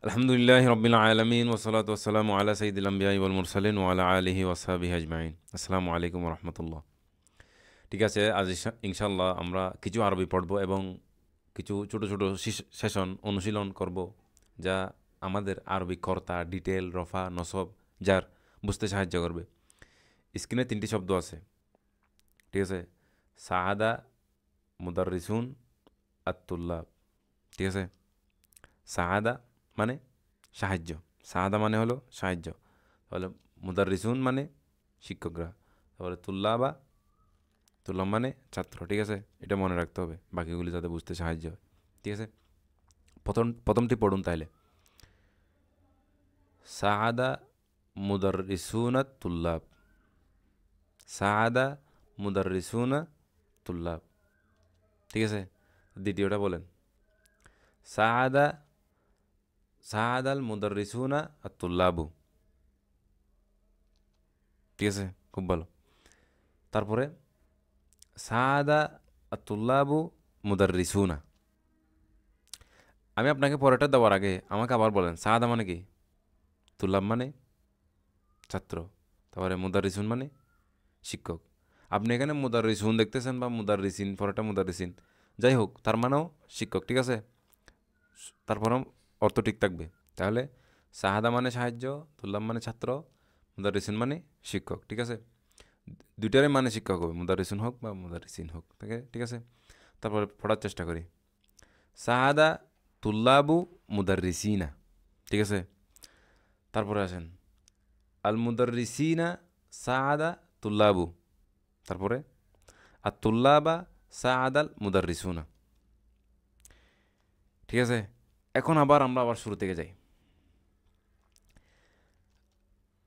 আলহামদুলিল্লাহি রাব্বিল আলামিন ওয়াসসালাতু ওয়াসসালামু আলা সাইয়্যিদিল আমবিয়াই ওয়াল মুরসালিন ওয়া আলা আলিহি ওয়া সাহবিহি আজমাইন। আসসালামু আলাইকুম ওয়া রাহমাতুল্লাহ। ঠিক আছে, আজ ইনশাআল্লাহ আমরা কিছু আরবি পড়ব এবং কিছু ছোট ছোট সেশন অনুশীলন করব, যা আমাদের আরবি কর্তা, ডিটেল, রফা, নসব, যার বুঝতে সাহায্য করবে। স্ক্রিনে তিনটি শব্দ আছে, ঠিক আছে? সাআদা, মুদাররিসুন, আত-তুল্লাব। ঠিক আছে, সাআদা মানে সাহায্য, সাআদা মানে হলো সাহায্য, তাহলে মুদাররিসুন মানে শিক্ষকরা, তাহলে তুল্লাবা, তুল্লাব মানে ছাত্র। ঠিক আছে, এটা মনে রাখতে হবে বাকিগুলি যাতে বুঝতে সাহায্য হয়। ঠিক আছে, প্রথমটি পড়ুন তাহলে। Saada মুদাররিসুনা তুল্লাব, Saada মুদাররিসুনা তুল্লাব। ঠিক আছে, দ্বিতীয়টা বলেন। সাআদা সাআদাল মুদাররিসুনা আত-তুল্লাবু। ঠিক আছে, খুব ভালো। তারপরে সাআদা আত-তুল্লাবু মুদাররিসুনা। আমি আপনাকে পরেরটা দেওয়ার আগে আমাকে আবার বলেন, সাআদা মানে কি? তুল্লাব মানে ছাত্র, তারপরে মুদাররিসুন মানে শিক্ষক। আপনি এখানে মুদাররিসুন দেখতেছেন বা মুদাররিসিন, পরেরটা মুদাররিসিন, যাই হোক তার মানেও শিক্ষক। ঠিক আছে, তারপরেও অর্থ ঠিক থাকবে। তাহলে সাহাদা মানে সাহায্য, তুল্লাব মানে ছাত্র, মুদাররিসুন মানে শিক্ষক। ঠিক আছে, দুইটারই মানে শিক্ষক হবে, মুদাররিসুন হোক বা মুদাররিসিন হোক। ঠিক আছে, তারপরে পড়ার চেষ্টা করি। সাহাদা তুল্লাবু মুদাররিসিনা। ঠিক আছে, তারপরে আসেন আল মুদাররিসিনা সাআদা তুল্লাবু, তারপরে আর তুল্লাবা সাআদাল মুদাররিসুনা। ঠিক আছে, এখন আমরা শুরু থেকে যাই।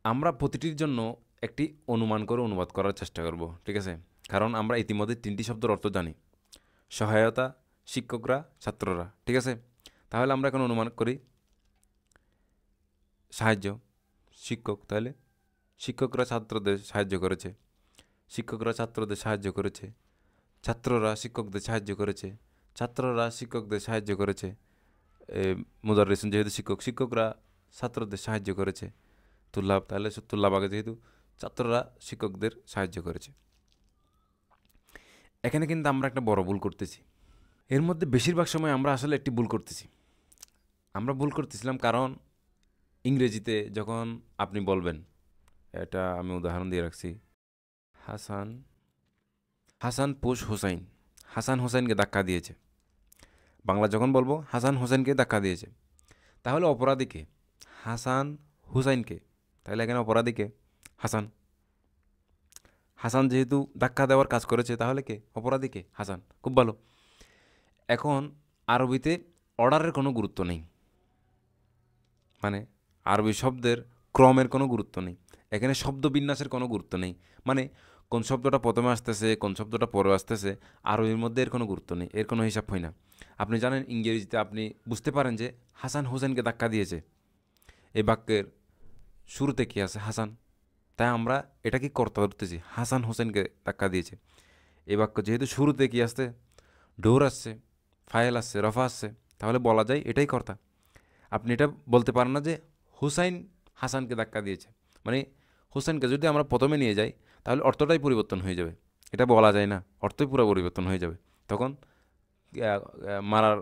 আমরা প্রতিটির জন্য একটি অনুমান করে অনুবাদ করার চেষ্টা করব। ঠিক আছে, কারণ আমরা ইতিমধ্যে তিনটি শব্দের অর্থ জানি: সহায়তা, শিক্ষকরা, ছাত্ররা। ঠিক আছে, তাহলে আমরা এখন অনুমান করি। সাহায্য, শিক্ষক, তাহলে শিক্ষকরা ছাত্রদের সাহায্য করেছে, শিক্ষকরা ছাত্রদের সাহায্য করেছে, ছাত্ররা শিক্ষকদের সাহায্য করেছে, ছাত্ররা শিক্ষকদের সাহায্য করেছে। মুদাররিসুন যেহেতু শিক্ষক, শিক্ষকরা ছাত্রদের সাহায্য করেছে। তুল্লাব, তাহলে তুল্লাব আগে, যেহেতু ছাত্ররা শিক্ষকদের সাহায্য করেছে। এখানে কিন্তু আমরা একটা বড় ভুল করতেছি। এর মধ্যে বেশিরভাগ সময় আমরা আসলে একটি ভুল করতেছি। আমরা ভুল করতেছিলাম কারণ ইংরেজিতে যখন আপনি বলবেন, এটা আমি উদাহরণ দিয়ে রাখছি, হাসান হাসান পুশ হুসাইন, হাসান হুসাইনকে ধাক্কা দিয়েছে। বাংলা যখন বলবো হাসান হুসাইনকে ধাক্কা দিয়েছে, তাহলে অপরাধীকে? হাসান হুসাইনকে। তাহলে এখানে অপরাধীকে? হাসান। হাসান যেহেতু ধাক্কা দেওয়ার কাজ করেছে, তাহলে কে অপরাধীকে? হাসান। খুব ভালো। এখন আরবিতে অর্ডারের কোনো গুরুত্ব নেই, মানে আরবি শব্দের ক্রমের কোনো গুরুত্ব নেই। এখানে শব্দ বিন্যাসের কোনো গুরুত্ব নেই, মানে কোন শব্দটা প্রথমে আসতেছে, কোন শব্দটা পরে আসতেছে, আরবির মধ্যে এর কোনো গুরুত্ব নেই, এর কোনো হিসাব হয় না। আপনি জানেন ইংরেজিতে আপনি বুঝতে পারেন যে হাসান হোসেনকে ধাক্কা দিয়েছে, এই বাক্যের শুরুতে কী আছে? হাসান। তাই আমরা এটা কি কর্তা ধরতেছি, হাসান হোসেনকে ধাক্কা দিয়েছে। এই বাক্য যেহেতু শুরুতে কি আসছে? ডোর আসছে, ফাইল আসছে, রফা আসছে, তাহলে বলা যায় এটাই কর্তা। আপনি এটা বলতে পারেন না যে হুসাইন হাসানকে ধাক্কা দিয়েছে, মানে হুসাইনকে যদি আমরা প্রথমে নিয়ে যাই তাহলে অর্থটাই পরিবর্তন হয়ে যাবে। এটা বলা যায় না, অর্থই পুরো পরিবর্তন হয়ে যাবে। তখন মারার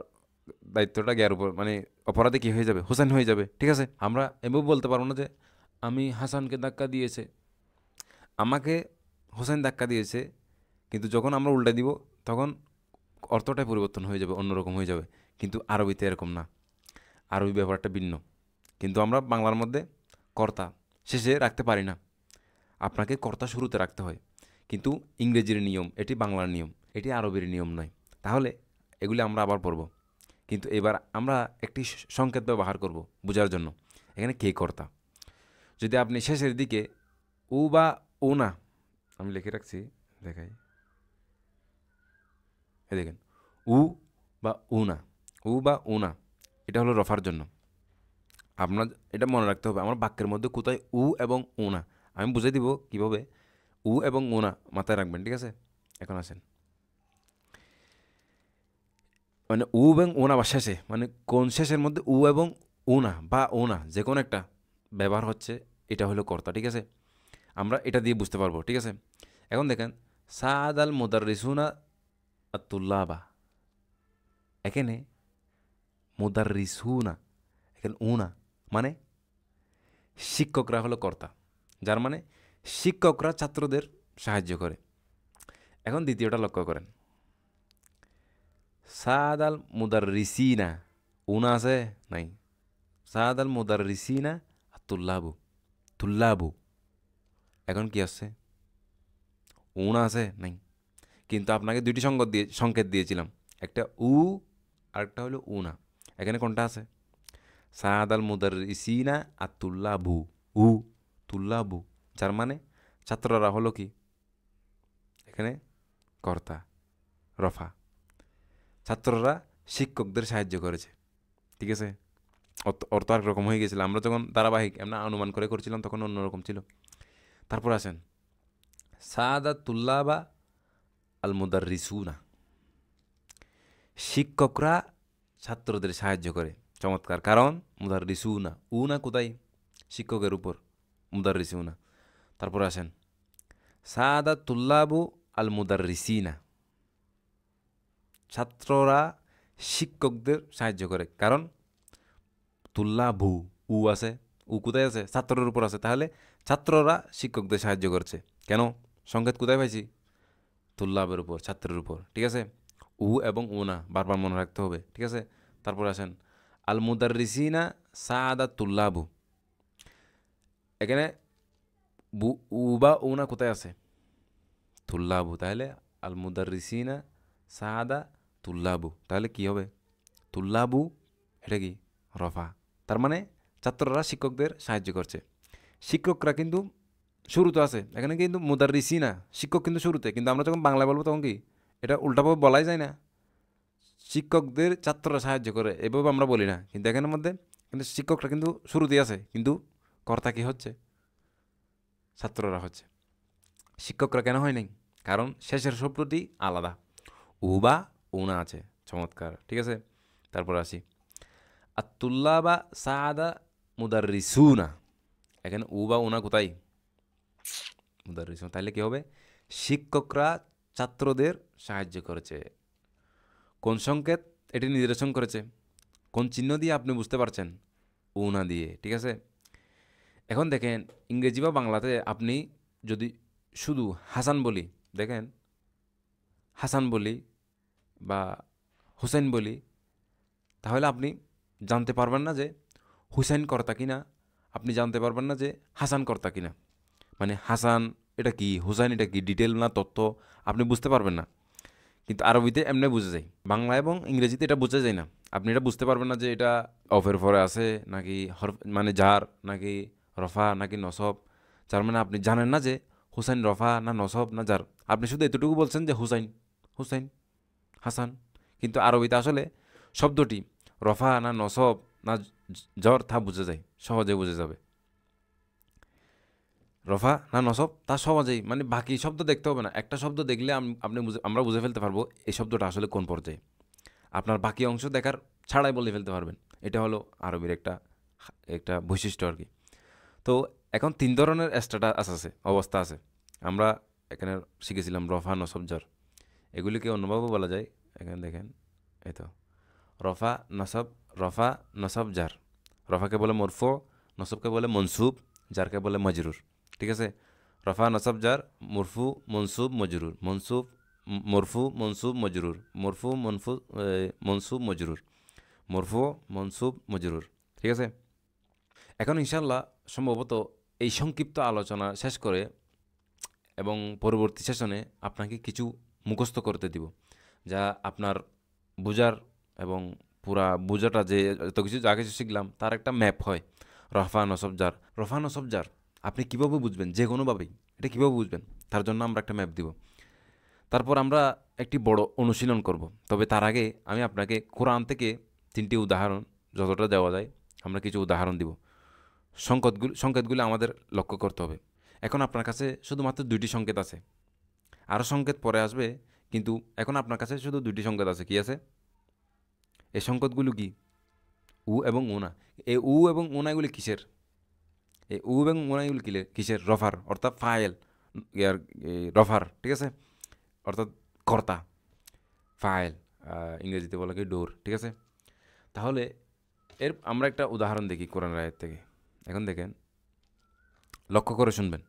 দায়িত্বটা গ্যার উপর, মানে অপরাধে কী হয়ে যাবে? হুসাইন হয়ে যাবে। ঠিক আছে, আমরা এভাবে বলতে পারবো না যে আমি হাসানকে ধাক্কা দিয়েছে, আমাকে হুসাইন ধাক্কা দিয়েছে, কিন্তু যখন আমরা উল্টে দিব তখন অর্থটাই পরিবর্তন হয়ে যাবে, অন্যরকম হয়ে যাবে। কিন্তু আরবিতে এরকম না, আরবি ব্যাপারটা ভিন্ন। কিন্তু আমরা বাংলার মধ্যে কর্তা শেষে রাখতে পারি না, আপনাকে কর্তা শুরুতে রাখতে হয়। কিন্তু ইংরেজির নিয়ম, এটি বাংলার নিয়ম, এটি আরবির নিয়ম নয়। তাহলে এগুলি আমরা আবার পড়ব, কিন্তু এবার আমরা একটি সংকেত ব্যবহার করব বোঝার জন্য। এখানে কে কর্তা? যদি আপনি শেষের দিকে উ বা ও না, আমি লিখে রাখছি, দেখাই, এ দেখেন, উ বা উ না, উ বা উ না, এটা হলো রফার জন্য। আপনার এটা মনে রাখতে হবে আমার বাক্যের মধ্যে কোথায় উ এবং উ না। আমি বুঝে দিব কীভাবে উ এবং উ না মাথায় রাখবেন। ঠিক আছে, এখন আসেন, মানে উ এবং ও না বা শেষে, মানে কোন শেষের মধ্যে উ এবং উনা বা ওনা যে কোনো একটা ব্যবহার হচ্ছে, এটা হলো কর্তা, ঠিক আছে? আমরা এটা দিয়ে বুঝতে পারবো, ঠিক আছে? এখন দেখেন, সাদ আল মুদাররিসুনা আতুল্লাবা, এখানে মুদাররিসুনা, এখানে উনা মানে শিক্ষকরা হলো কর্তা, যার মানে শিক্ষকরা ছাত্রদের সাহায্য করে। এখন দ্বিতীয়টা লক্ষ্য করেন, সাদ আল মুদাররিসিনা, উনা আছে নাই? সাদ আল মুদাররিসিনা তুল্লাবু, তুল্লাবু, এখন কি আসছে? উনা আছে নাই? কিন্তু আপনাকে দুইটি সংকেত দিয়েছিলাম, একটা উ আর একটা হলো উনা। এখানে কোনটা আছে? সাদ আল মুদাররিসিনা তুল্লাবু, উ তুল্লাবু, যার মানে ছাত্ররা হলো কি এখানে কর্তা, রফা। ছাত্ররা শিক্ষকদের সাহায্য করেছে, ঠিক আছে? অর্থ আরেক রকম হয়ে গেছিল, আমরা যখন ধারাবাহিক আমরা অনুমান করে করছিলাম তখন অন্যরকম ছিল। তারপর আসেন, সাদা তুল্লাবা আল মুদাররিসুনা, শিক্ষকরা ছাত্রদের সাহায্য করে। চমৎকার, কারণ মুদাররিসুনা, উনা কোথায়? শিক্ষকের উপর, মুদাররিসুনা। তারপর আসেন, সাদা তুল্লাবু আল মুদাররিসিনা, ছাত্ররা শিক্ষকদের সাহায্য করে, কারণ তুল্লাবু, উ আছে, উ কোথায় আছে? ছাত্রের উপর আছে, তাহলে ছাত্ররা শিক্ষকদের সাহায্য করছে। কেন? সংকেত কোথায় পাইছি? তুল্লাবের উপর, ছাত্রের উপর, ঠিক আছে? উ এবং উ না বারবার মনে রাখতে হবে, ঠিক আছে? তারপর আসেন, আল মুদাররিসিনা সাদা তুল্লাবু, এখানে উ বা উ না কোথায় আছে? তুল্লাবু, তাহলে আল মুদাররিসিনা সাদা তুল্লাবু, তাহলে কি হবে? তুল্লাবু, এটা কি? রফা। তার মানে ছাত্ররা শিক্ষকদের সাহায্য করছে। শিক্ষকরা কিন্তু শুরুতে আছে, এখানে কিন্তু মুদাররিসিনা, শিক্ষক কিন্তু শুরুতে, কিন্তু আমরা যখন বাংলায় বলবো তখন কি এটা উল্টাভাবে বলাই যায় না? শিক্ষকদের ছাত্ররা সাহায্য করে এভাবে আমরা বলি না, কিন্তু এখানের মধ্যে কিন্তু শিক্ষকরা কিন্তু শুরুতেই আছে, কিন্তু কর্তা কি হচ্ছে? ছাত্ররা হচ্ছে। শিক্ষকরা কেন হয় নাই? কারণ শেষের শব্দটি আলাদা, উ বা উনা আছে। চমৎকার, ঠিক আছে? তারপর আসি, আতুল্লাবা সাদা মুদাররিসুনা, এখানে উ বা উনা কোথায়? মুদাররিসুনা, তাহলে কি হবে? শিক্ষকরা ছাত্রদের সাহায্য করেছে। কোন সংকেত এটি নিদর্শন করেছে? কোন চিহ্ন দিয়ে আপনি বুঝতে পারছেন? উনা দিয়ে, ঠিক আছে? এখন দেখেন, ইংরেজি বা বাংলাতে আপনি যদি শুধু হাসান বলি, দেখেন হাসান বলি বা হুসেন বলি, তাহলে আপনি জানতে পারবেন না যে হুসেন কর্তা কিনা, আপনি জানতে পারবেন না যে হাসান কর্তা কিনা। মানে হাসান এটা কি, হুসাইন এটা কি, ডিটেল না তথ্য আপনি বুঝতে পারবেন না। কিন্তু আরবিতে এমনি বুঝে যায়, বাংলা এবং ইংরেজিতে এটা বোঝা যায় না। আপনি এটা বুঝতে পারবেন না যে এটা অফের পরে আছে নাকি মানে জার নাকি রফা নাকি নসব। যার মানে আপনি জানেন না যে হুসাইন রফা না নসব না জার, আপনি শুধু এতটুকু বলছেন যে হুসাইন, হুসাইন, হাসান। কিন্তু আরবিতে আসলে শব্দটি রফা না নসব না জ্বর তা বুঝে যায়, সহজে বুঝে যাবে। রফা না নসব তা সহজেই, মানে বাকি শব্দ দেখতে হবে না, একটা শব্দ দেখলে আমরা বুঝে ফেলতে পারবো এই শব্দটা আসলে কোন পর্যায়ে। আপনার বাকি অংশ দেখার ছাড়াই বলে ফেলতে পারবেন। এটা হলো আরবির একটা একটা বৈশিষ্ট্য আর কি। তো এখন তিন ধরনের স্ট্যাটাস আছে, অবস্থা আছে। আমরা এখানে শিখেছিলাম রফা নসব জ্বর, এগুলিকে অন্যভাবে বলা যায়। এখানে দেখেন, এই তো রফা নসব, রফা নসব জার। রফাকে বলে মরফু, নসবকে বলে মনসুব, জারকে বলে মজরুর, ঠিক আছে? রফা নসব জার, মরফু মনসুব মজরুর, মনসুব মরফু মনসুব মজরুর, মরফু মনসুব মজরুর, মরফু মনসুব মজরুর, ঠিক আছে? এখন ইনশাল্লাহ সম্ভবত এই সংক্ষিপ্ত আলোচনা শেষ করে এবং পরবর্তী সেশনে আপনাকে কিছু মুখস্থ করতে দিব, যা আপনার বোঝার এবং পুরা বোঝাটা যে এত কিছু যা কিছু শিখলাম তার একটা ম্যাপ হয়। রফা নসব জার, রফা নসব জার আপনি কীভাবে বুঝবেন? যে কোনোভাবেই এটা কীভাবে বুঝবেন তার জন্য আমরা একটা ম্যাপ দিব। তারপর আমরা একটি বড় অনুশীলন করব। তবে তার আগে আমি আপনাকে কোরআন থেকে 3টি উদাহরণ, যতটা দেওয়া যায় আমরা কিছু উদাহরণ দিব। সংকেতগুলো আমাদের লক্ষ্য করতে হবে। এখন আপনার কাছে শুধুমাত্র 2টি সংকেত আছে, আরও সংকেত পরে আসবে, কিন্তু এখন আপনার কাছে শুধু 2টি সংকেত আছে। কি আছে? এই সংকেতগুলো কি? উ এবং উ না, এই উ এবং উনাগুলি কিসের? এই উ এবং উনাগুলি কিসের? রফার, অর্থাৎ ফায়েল, ইয়ার রফার, ঠিক আছে, অর্থাৎ কর্তা, ফায়েল, ইংরেজিতে বলা কি ডোর, ঠিক আছে। তাহলে আমরা একটা উদাহরণ দেখি কোরআন আয়াত থেকে। এখন দেখেন, লক্ষ্য করে শুনবেন।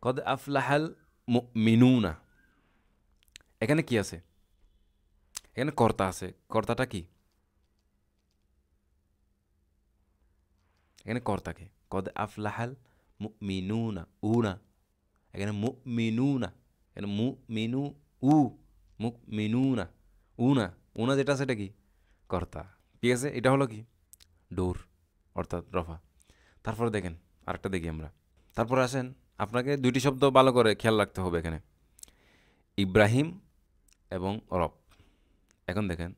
কদ আফলাহাল মুমিনুনা, এখানে কি আছে? এখানে কর্তা আছে। কর্তাটা কি? এখানে কর্তাকে কদ আফলাহাল মুমিনুনা, উনা, এখানে মুমিনুনা, এখানে মুমিনু, উ, মুমিনুনা, উনা, উনা যেটা আছে এটা কি? কর্তা, ঠিক আছে। এটা হলো কি? ডোর, অর্থাৎ রফা। তারপরে দেখেন আরেকটা দেখি আমরা। তারপর আসেন, আপনাকে দুইটি শব্দ ভালো করে খেয়াল রাখতে হবে এখানে, ইব্রাহিম এবং রব। এখন দেখেন,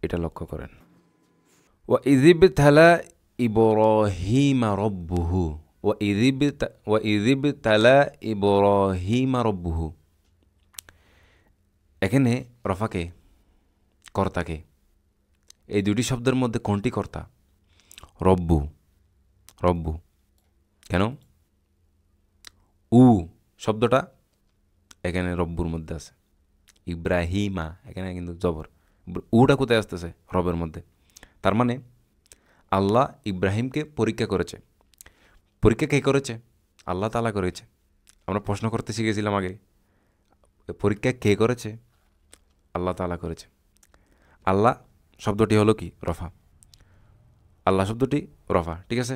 এটা লক্ষ্য করেন, ওয়া ইযিব তালা ইব্রাহিমা রব্বুহু, ওয়া ইযিব তালা ইব্রাহিমা রব্বুহু। এখানে রফাকে, কর্তাকে, এই দুটি শব্দের মধ্যে কোনটি কর্তা? রব্বু, রব্বু। কেন? উ শব্দটা এখানে রব্বুর মধ্যে আছে, ইব্রাহিমা এখানে কিন্তু জবর, উটা কোথায় আসতেছে? রবের মধ্যে। তার মানে আল্লাহ ইব্রাহিমকে পরীক্ষা করেছে। পরীক্ষা কে করেছে? আল্লাহ তাআলা করেছে। আমরা প্রশ্ন করতে শিখেছিলাম আগে, পরীক্ষা কে করেছে? আল্লাহ তাআলা করেছে। আল্লাহ শব্দটি হলো কি? রফা। আল্লাহ শব্দটি রফা, ঠিক আছে।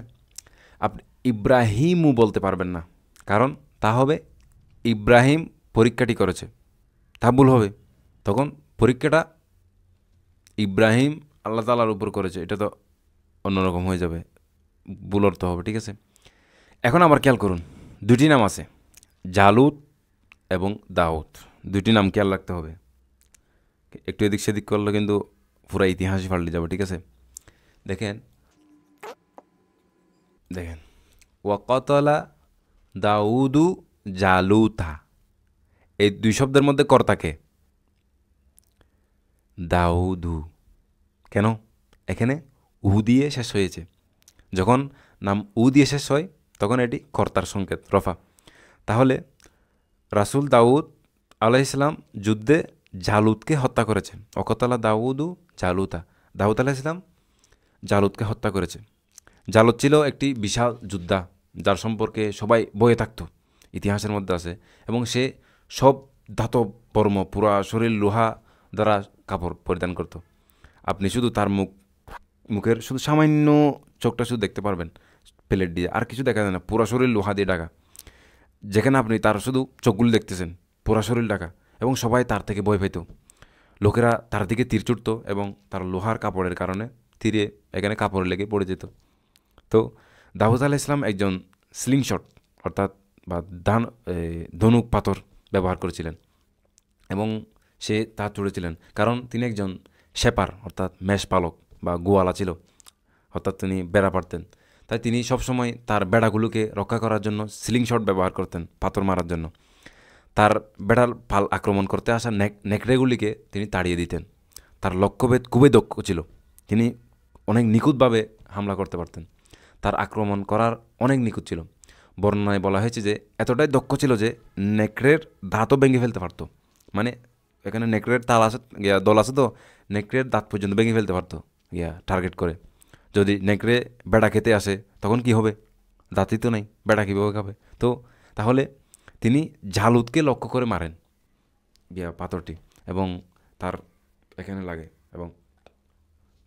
আপনি ইব্রাহিমও বলতে পারবেন না, কারণ তা হবে ইব্রাহিম পরীক্ষাটি করেছে, তা ভুল হবে। তখন পরীক্ষাটা ইব্রাহিম আল্লাহ তাআলার উপর করেছে, এটা তো অন্যরকম হয়ে যাবে, ভুল অর্থ হবে, ঠিক আছে। এখন আবার খেয়াল করুন, দুটি নাম আছে, জালুত এবং দাউদ। দুটি নাম খেয়াল রাখতে হবে, একটু এদিক সেদিক করলে কিন্তু পুরো ইতিহাসই পাল্টে যাবে, ঠিক আছে। দেখেন, দেখেন, ওয়াকতলা দাউদু জালুতা, এই দুই শব্দের মধ্যে কর্তাকে? দাউদু। কেন? এখানে উ দিয়ে শেষ হয়েছে। যখন নাম উ দিয়ে শেষ হয় তখন এটি কর্তার সংকেত, রফা। তাহলে রাসূল দাউদ আলাইহিসসালাম যুদ্ধে জালুতকে হত্যা করেছেন। অকতলা দাউদু জালুতা, দাউদ আলাইহিসসালাম জালুতকে হত্যা করেছে। জালুত ছিল একটি বিশাল যোদ্ধা, যার সম্পর্কে সবাই বয়ে থাকত, ইতিহাসের মধ্যে আছে। এবং সে সব ধাতব বর্ম, পুরা শরীর লোহা দ্বারা কাপড় পরিধান করত। আপনি শুধু তার মুখের শুধু সামান্য চোখটা শুধু দেখতে পারবেন প্লেট দিয়ে, আর কিছু দেখা যায় না, পুরা শরীর লোহা দিয়ে ঢাকা। যেখানে আপনি তার শুধু চোখগুলো দেখতেছেন, পুরা শরীর ঢাকা, এবং সবাই তার থেকে ভয় পেত। লোকেরা তার দিকে তীর ছুটত এবং তার লোহার কাপড়ের কারণে তীরে এখানে কাপড় লেগে পড়ে যেত। তো দাউদ আলাইহিসসালাম একজন স্লিংশট, অর্থাৎ বা ধনুক পাথর ব্যবহার করেছিলেন, এবং সে তা ছুড়েছিলেন, কারণ তিনি একজন শেপার, অর্থাৎ মেষ পালক বা গোয়ালা ছিল, অর্থাৎ তিনি বেড়া পারতেন। তাই তিনি সবসময় তার বেড়াগুলোকে রক্ষা করার জন্য স্লিংশট ব্যবহার করতেন, পাথর মারার জন্য। তার বেড়ার পাল আক্রমণ করতে আসা নেকড়েগুলিকে তিনি তাড়িয়ে দিতেন। তার লক্ষ্যভেদ খুবই দক্ষ ছিল, তিনি অনেক নিখুঁতভাবে হামলা করতে পারতেন, তার আক্রমণ করার অনেক নিখুঁত ছিল। বর্ণনায় বলা হয়েছে যে এতটাই দক্ষ ছিল যে নেকড়ের দাঁতও ভেঙে ফেলতে পারতো। মানে এখানে নেকড়ের তাল আছে, দল আছে, তো নেকড়ের দাঁত পর্যন্ত ভেঙে ফেলতে পারতো টার্গেট করে। যদি নেকড়ে বেড়া খেতে আসে তখন কি হবে? দাঁতই তো নেই, বেড়া কীভাবে খাবে? তো তাহলে তিনি ঝালুদকে লক্ষ্য করে মারেন পাথরটি, এবং তার এখানে লাগে এবং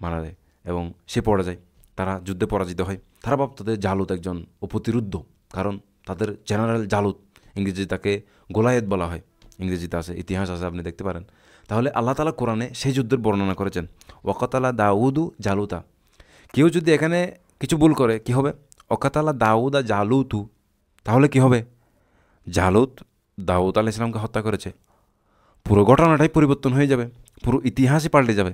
মারা যায়, এবং সে পড়ে যায়। তারা যুদ্ধে পরাজিত হয়। তারা ভাবত যে জালুত একজন অপ্রতিরুদ্ধ, কারণ তাদের জেনারেল জালুত, ইংরেজি তাকে গোলায়েত বলা হয়, ইংরেজিতে আছে, ইতিহাস আছে, আপনি দেখতে পারেন। তাহলে আল্লাহ তাআলা কোরআনে সেই যুদ্ধের বর্ণনা করেছেন, ওয়াকাতালা দাউদু জালুতা। কেউ যদি এখানে কিছু ভুল করে কি হবে? ওয়াকাতালা দাউদা জালুতু, তাহলে কি হবে? জালুত দাউদ আলাইহিস সালামকে হত্যা করেছে, পুরো ঘটনাটাই পরিবর্তন হয়ে যাবে, পুরো ইতিহাসই পাল্টে যাবে।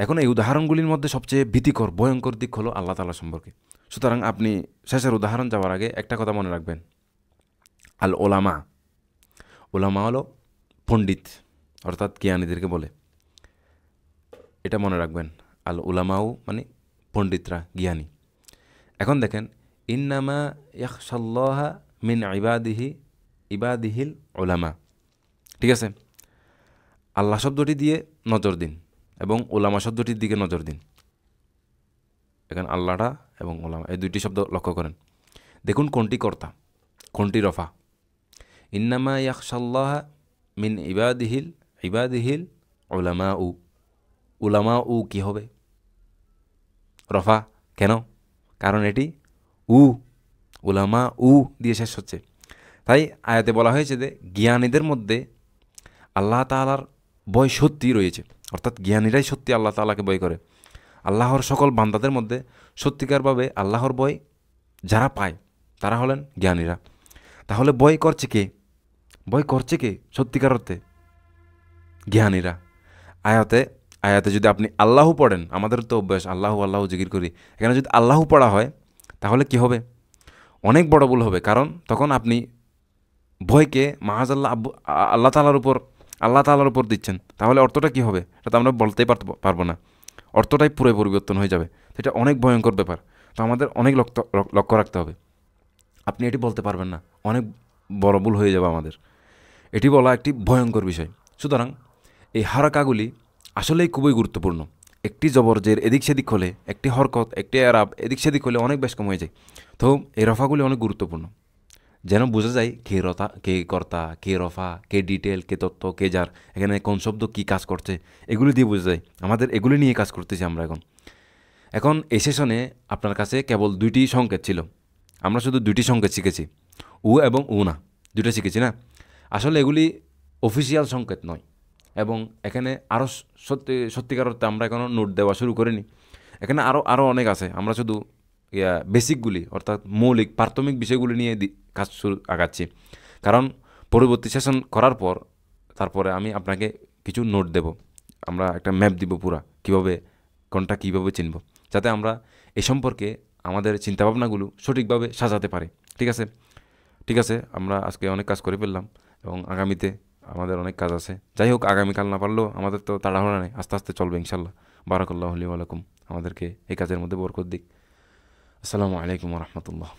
এখন এই উদাহরণগুলির মধ্যে সবচেয়ে ভীতিকর, ভয়ঙ্কর দিক হলো আল্লাহ তাআলা সম্পর্কে। সুতরাং আপনি শেষের উদাহরণ যাওয়ার আগে একটা কথা মনে রাখবেন, আল ওলামা, ওলামা হলো পণ্ডিত, অর্থাৎ জ্ঞানীদেরকে বলে, এটা মনে রাখবেন। আল ওলামাও মানে পণ্ডিতরা, জ্ঞানী। এখন দেখেন, ইন্নামা ইয়াখশাল্লাহা মিন ইবাদিহিল উলামা, ঠিক আছে? আল্লাহ শব্দটি দিয়ে নজর দিন এবং ওলামা শব্দটির দিকে নজর দিন। এখানে আল্লাহটা এবং ওলামা এই দুইটি শব্দ লক্ষ্য করেন, দেখুন কোনটি কর্তা, কোনটি রফা। ইন্নামা ইয়াখশাল্লাহা মিন ইবাদিহিল উলামা উ কি হবে? রফা। কেন? কারণ এটি উলামা দিয়ে শেষ হচ্ছে। তাই আয়াতে বলা হয়েছে যে জ্ঞানীদের মধ্যে আল্লাহ তাআলার ভয় সত্যি রয়েছে, অর্থাৎ জ্ঞানীরাই সত্যি আল্লাহ তাআলাকে ভয় করে। আল্লাহর সকল বান্দাদের মধ্যে সত্যিকারভাবে আল্লাহর ভয় যারা পায় তারা হলেন জ্ঞানীরা। তাহলে ভয় করছে কে সত্যিকার অর্থে? জ্ঞানীরা। আয়াতে যদি আপনি আল্লাহু পড়েন, আমাদের তো অভ্যাস আল্লাহু জিকির করি, এখানে যদি আল্লাহু পড়া হয় তাহলে কি হবে? অনেক বড় ভুল হবে। কারণ তখন আপনি ভয়কে আল্লাহ তাআলার উপর দিচ্ছেন। তাহলে অর্থটা কি হবে এটা তো আমরা বলতেই পারবো না, অর্থটাই পুরো পরিবর্তন হয়ে যাবে। এটা অনেক ভয়ঙ্কর ব্যাপার। তো আমাদের অনেক লক্ষ্য রাখতে হবে। আপনি এটি বলতে পারবেন না, অনেক বড় ভুল হয়ে যাবে আমাদের। এটি বলা একটি ভয়ঙ্কর বিষয়। সুতরাং এই হারাকাগুলি আসলেই খুবই গুরুত্বপূর্ণ। একটি জবরজের এদিক সেদিক হলে, একটি হরকত, একটি এরাব এদিক সেদিক হলে অনেক বেশ কম হয়ে যায়। তো এই রফাগুলি অনেক গুরুত্বপূর্ণ, যেন বোঝা যায় কে কর্তা, কে রফা, কে ডিটেল, কে তত্ত্ব, কে যার, এখানে কোন শব্দ কী কাজ করছে, এগুলি দিয়ে বোঝা যায়। আমাদের এগুলি নিয়ে কাজ করতেছি আমরা এখন এই সেশনে আপনার কাছে কেবল দুইটি সংকেত ছিল। আমরা শুধু দুইটি সংকেত শিখেছি, এবং না, দুইটা শিখেছি না। আসলে এগুলি অফিসিয়াল সংকেত নয়, এবং এখানে আরও সত্যিকার অর্থে আমরা এখনও নোট দেওয়া শুরু করিনি। এখানে আরও অনেক আছে। আমরা শুধু বেসিকগুলি, অর্থাৎ মৌলিক প্রাথমিক বিষয়গুলি নিয়ে কাজ আগাচ্ছি। কারণ পরবর্তী সেশন করার পর তারপরে আমি আপনাকে কিছু নোট দেব, আমরা একটা ম্যাপ দিব পুরা, কোনটা কীভাবে চিনব, যাতে আমরা এ সম্পর্কে আমাদের চিন্তাভাবনাগুলো সঠিকভাবে সাজাতে পারি। ঠিক আছে, আমরা আজকে অনেক কাজ করে ফেললাম এবং আগামীতে আমাদের অনেক কাজ আছে। যাই হোক, আগামীকাল না পারলেও আমাদের তো তাড়াহুড়া নেই, আস্তে আস্তে চলবে ইনশাল্লাহ। বারাকাল্লাহু লি ওয়া লাকুম। আমাদেরকে এই কাজের মধ্যে বরকত দিক। আসসালামু আলাইকুম ওয়া রাহমাতুল্লাহ।